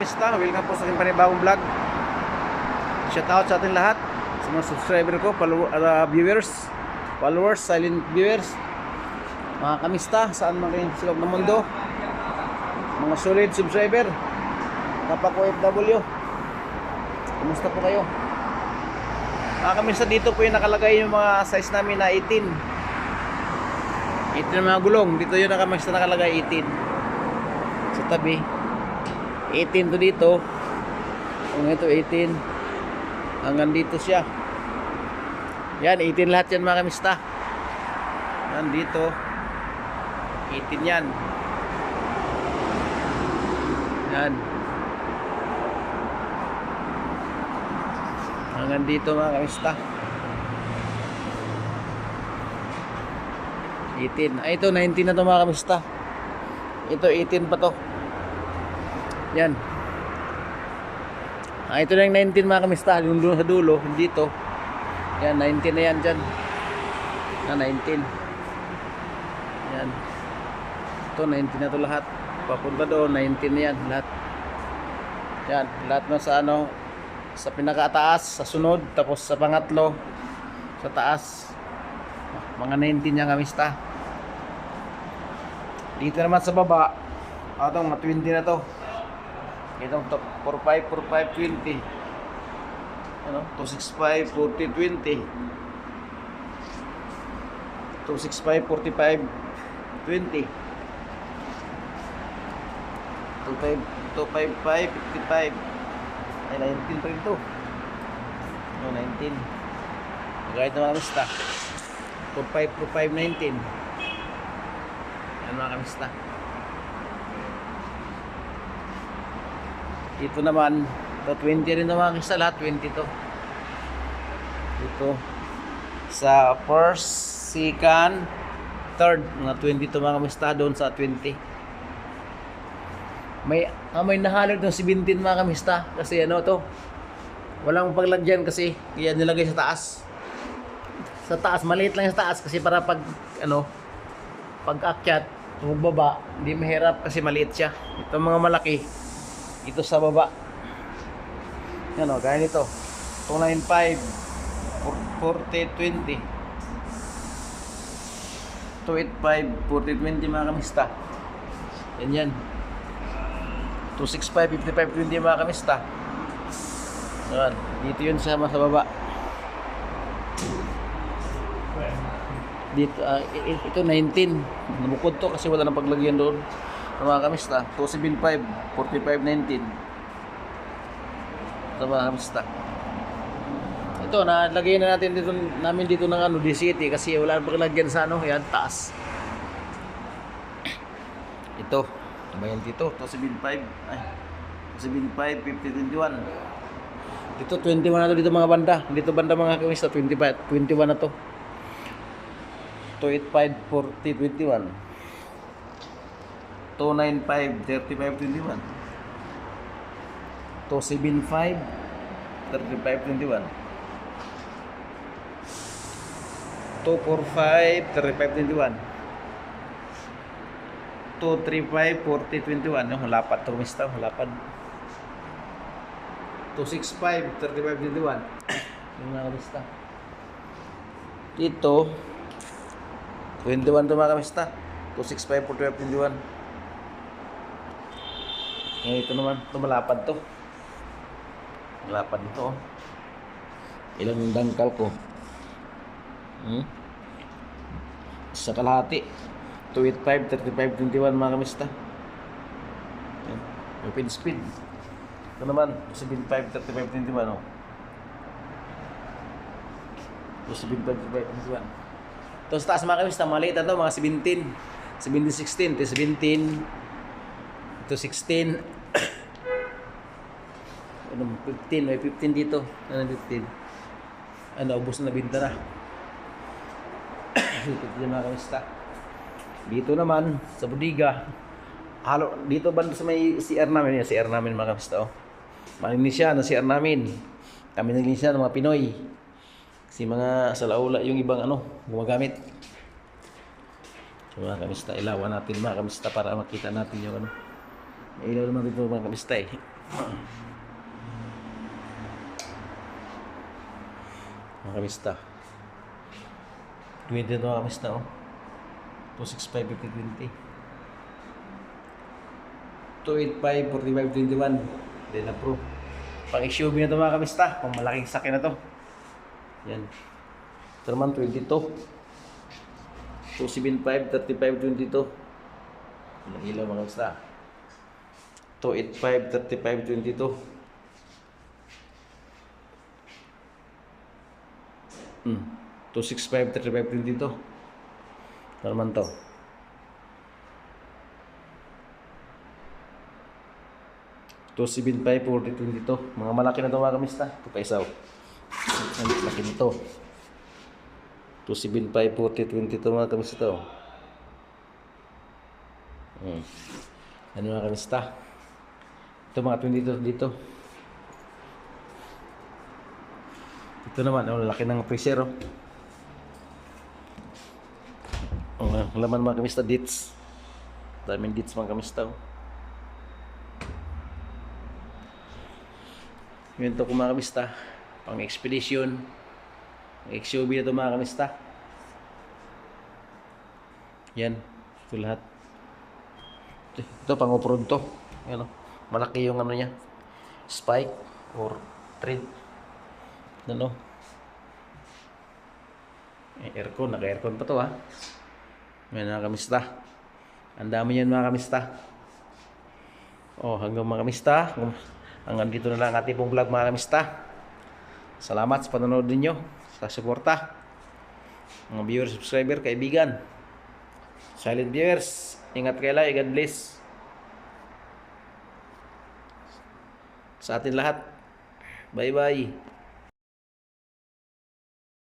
Basta, welcome po sa aking panibagong vlog. Shout out sa ating lahat, sa mga subscriber ko, viewers, followers, silent viewers, mga kamista, saan man kayo sa loob ng mundo, mga solid subscriber, kapag OFW, kumusta po kayo? Mga kamista, dito po yung nakalagay yung mga size namin na 18 na mga gulong. Dito yung nakalagay 18 sa tabi. 18 to dito. Kung ito 18 hanggang dito siya. Yan, 18 lahat yan mga kamista. Yan dito 18 yan. Yan hanggang dito mga kamista. 18. Ay, ito 19 na to mga kamista. Ito 18 pa to. Yan. Ito na yung 19 mga kamista. Yung doon sa dulo, dito. Yan, 19 na yan dyan. Yan, 19. Yan. Ito, 19 na to lahat. Papunta doon, 19 na yan lahat. Yan, lahat na sa ano, sa pinakataas, sa sunod, tapos sa pangatlo, sa taas. Mga 19 yan kamista. Dito naman sa baba, ito mga 20 na to. Itong 45, 45, 20. Ano? 265, 40, 20. 265, 45, 20. 255, 55. Ay, 19 pa rin to. No, 19. Magkait na mga kamista. 45, 45, 19. Yan mga kamista. Dito naman, ito 20 rin naman sa lahat, 20 to. Dito sa first, second, third, mga 20 to mga kamista, doon sa 20. May nahalog ng 17 mga kamista, kasi ano to, walang paglagyan kasi, kaya nilagay sa taas. Sa taas, maliit lang sa taas kasi para pag ano, pag-akyat, baba, hindi mahirap kasi maliit siya. Ito mga malaki, ito sa baba. Yan o, gaya nito 295 40 20 285 40 20 mga kamista. Yan yan. 265 55 20 mga kamista. Yan, dito yun sa baba. Dito, ito 19. Nabukod to kasi wala nang paglagyan doon. Mga kamista, 275 45 19. Ito mga kamista. Ito, nalagay na natin dito, namin dito ng ano, D-City kasi wala nang paglagyan sa ano, yan, taas. Ito, bayan dito, 275. Ay, 275 50 21. Dito 21 na to dito mga banda. Dito banda mga kamista, 25 21 na to. 285 40 21. 295 35 21. 275 35 21. 245 35 21. 235 40 21. Yung lapad to mista, lapad. 265 35 21. Yung mga kamista. Dito 21 to mga kamista. 265 45 21. Ngayon ito naman, ito malapad to. Malapad ito. Ilang yung dangkal ko? Sa kalahati. 285 35 21 mga kamista. Yan. Open speed. Ito naman, 275 35 21. Oh. 275 35 21. Ito sa taas mga kamista, maliit na ito, mga 17. 17 16, ito 17. Ito 16. Ano, 15, may 15 dito. Ano 15? Ano, ubos na binta na. Dito yung mga kamista. Dito naman, sa bodega. Halo, dito banda sa may CR namin. Yung CR namin mga kamista. Oh. Malinis siya na CR namin. Kami naglinis siya ng mga Pinoy. Kasi mga salaula yung ibang ano, gumagamit. So mga kamista, ilawan natin mga kamista para makita natin yung ano. May ilaw naman dito mga kamista eh. Mga kamista. 20 ito mga kamista oh. 265 50 20. 285 45 21. Then approve. Pang SUV na ito mga kamista. Pang malaking sakyan na to. Yan. Ito naman 22. 275 35 22. Ilang ilaw mga kamista. 285 35 22. 265 35 22. Ito naman to. 275 40 22. Mga malaki na ito mga kamista. Ito pa isaw. Ang laki nito. 275 40 22 mga kamista ito. Ano mga kamista? Ito mga 22 dito. Ito naman, laki ng freezer oh. Ang laman mga kamista, dates. Daming dates mga kamista oh. Yun ito kung mga kamista, pang expedition, ang XUV na ito mga kamista. Yan, ito lahat. Ito pang off-road to. Yan, malaki yung ano niya, spike or thread. Ano? Aircon, naka-aircon pa to ha. Yan mga kamista. Ang dami yan mga kamista. Hanggang mga kamista. Hanggang dito na lang ang ating pong vlog mga kamista. Salamat sa panonood ninyo, sa suporta. Mga viewers, subscriber, kaibigan, silent viewers, ingat kayo lang. God bless sa atin lahat. Bye bye.